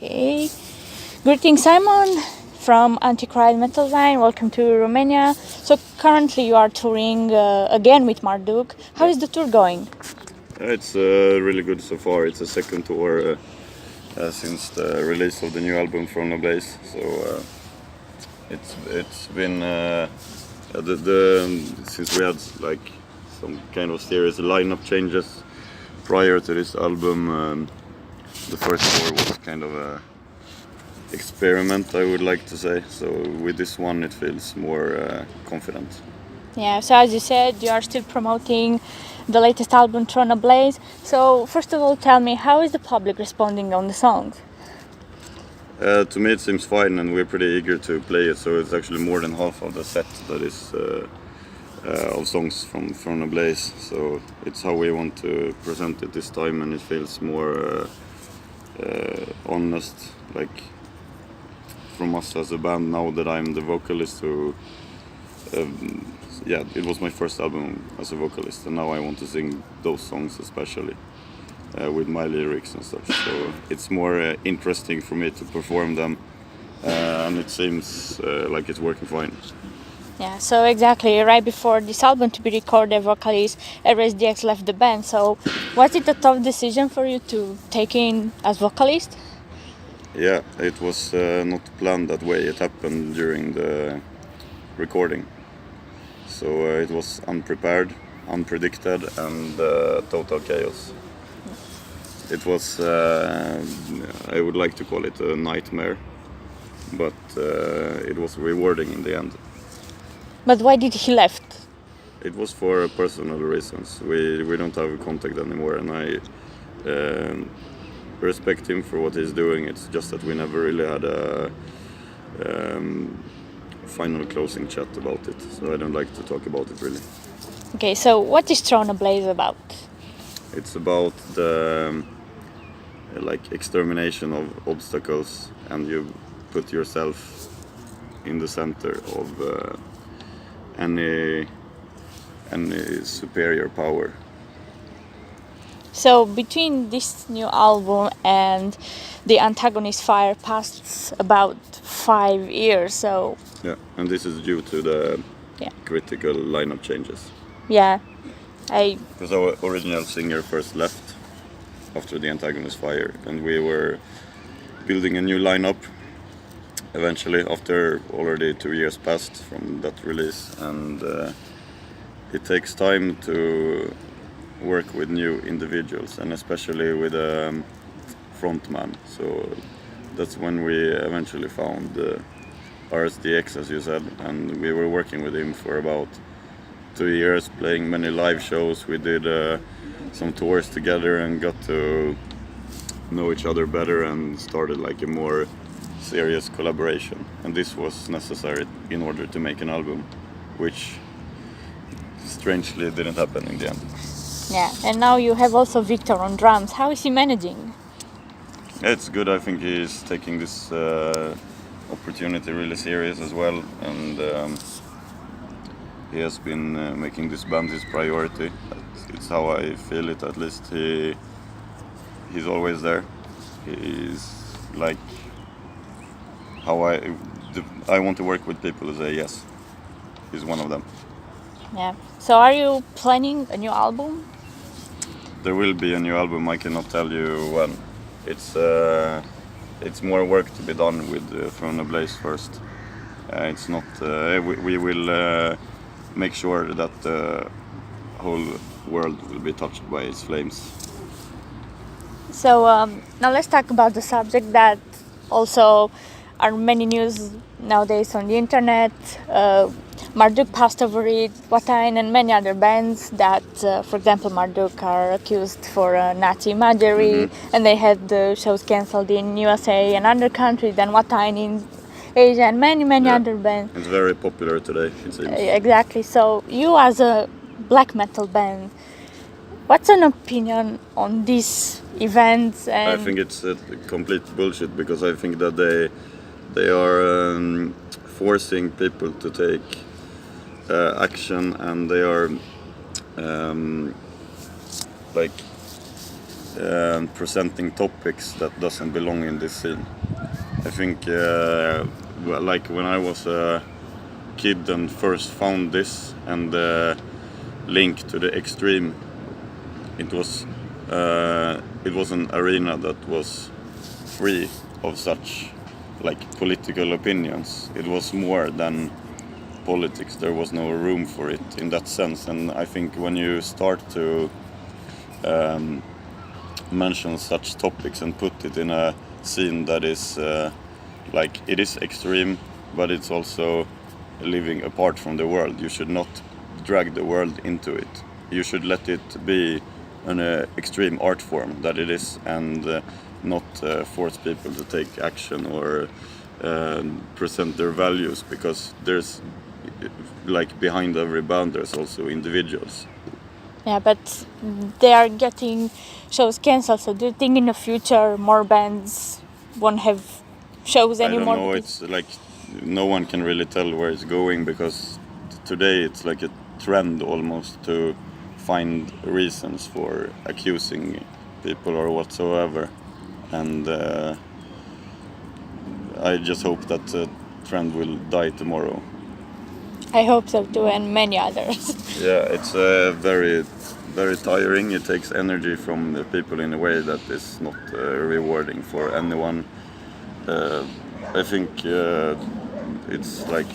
Okay. Greetings, Simon from Antichrist Metal Line. Welcome to Romania. So currently you are touring again with Marduk. How is the tour going? It's really good so far. It's a second tour since the release of the new album from Ablaze. So it's been since we had like some kind of serious lineup changes prior to this album. The first tour was kind of a experiment, I would like to say. So with this one, it feels more confident. Yeah, so as you said, you are still promoting the latest album, Throne Ablaze. So first of all, tell me, how is the public responding on the songs? To me, it seems fine, and we're pretty eager to play it. So it's actually more than half of the set that is of songs from Ablaze. So it's how we want to present it this time, and it feels more honest, like from us as a band. Now that I'm the vocalist, who it was my first album as a vocalist, and now I want to sing those songs especially. With my lyrics and stuff, so it's more interesting for me to perform them, and it seems like it's working fine. Yeah, so exactly, right before this album to be recorded, vocalist RSDX left the band. So was it a tough decision for you to take in as vocalist? Yeah, it was not planned that way. It happened during the recording, so it was unprepared, unpredicted, and total chaos. It was, I would like to call it a nightmare, but it was rewarding in the end. But why did he left? It was for personal reasons. We don't have contact anymore, and I respect him for what he's doing. It's just that we never really had a final closing chat about it, so I don't like to talk about it really. Okay, so what is Throne Ablaze about? It's about the extermination of obstacles, and you put yourself in the center of any superior power. So between this new album and the Antagonist Fire passed about 5 years. So yeah, and this is due to the critical lineup changes. Yeah, because our original singer first left after the Antagonist Fire, and we were building a new lineup eventually after already 2 years passed from that release, and it takes time to work with new individuals, and especially with a frontman. So that's when we eventually found RSDX, as you said, and we were working with him for about 2 years, playing many live shows. We did some tours together and got to know each other better and started like a more serious collaboration, and this was necessary in order to make an album, which strangely didn't happen in the end. Yeah, and now you have also Victor on drums. How is he managing? It's good. I think he's taking this opportunity really serious as well, and he has been making this band his priority. It's how I feel it, at least. He's always there. He's like how I want to work with people who say yes. He's one of them. Yeah. So are you planning a new album? There will be a new album. I cannot tell you when. It's more work to be done with Throne Ablaze first. It's not. We will make sure that the whole world will be touched by its flames. So now let's talk about the subject that also are many news nowadays on the internet. Marduk passed over it, Watain, and many other bands that, for example, Marduk are accused for Nazi imagery, and they had the shows cancelled in USA and other countries, then Watain in Asia, and many other bands. It's very popular today, it seems. Exactly. So you as a black metal band, what's an opinion on these events? I think it's complete bullshit, because I think that they are forcing people to take action, and they are presenting topics that doesn't belong in this scene. I think, like when I was a kid and first found this and link to the extreme, it was an arena that was free of such like political opinions. It was more than politics. There was no room for it in that sense. And I think when you start to mention such topics and put it in a scene that is like it is extreme, but it's also living apart from the world, you should not drag the world into it. You should let it be an extreme art form that it is, and not force people to take action or present their values, because there's like behind every band there's also individuals. Yeah, but they are getting shows cancelled, so do you think in the future more bands won't have shows anymore? I don't know, it's like no one can really tell where it's going, because today it's like a trend almost to find reasons for accusing people or whatsoever, and I just hope that the trend will die tomorrow. I hope so too, and many others. Yeah, it's very, very tiring. It takes energy from the people in a way that is not rewarding for anyone. I think it's like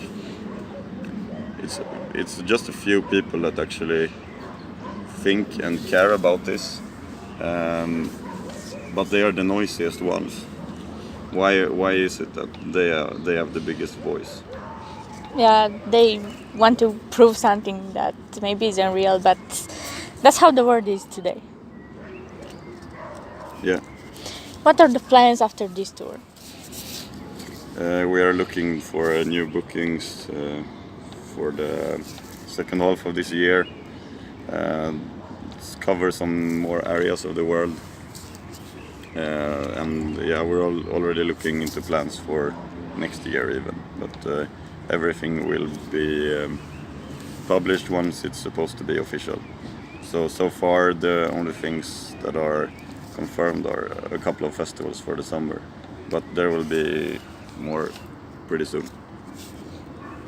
it's just a few people that actually think and care about this, but they are the noisiest ones. Why is it that they have the biggest voice? Yeah, they want to prove something that maybe isn't real, but that's how the world is today. Yeah. What are the plans after this tour? We are looking for new bookings for the second half of this year. Cover some more areas of the world. And yeah, we're already looking into plans for next year even. But everything will be published once it's supposed to be official. So far the only things that are confirmed are a couple of festivals for the summer, but there will be more pretty soon.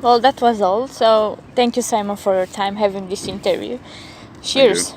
Well, that was all. So thank you, Simon, for your time having this interview. Cheers.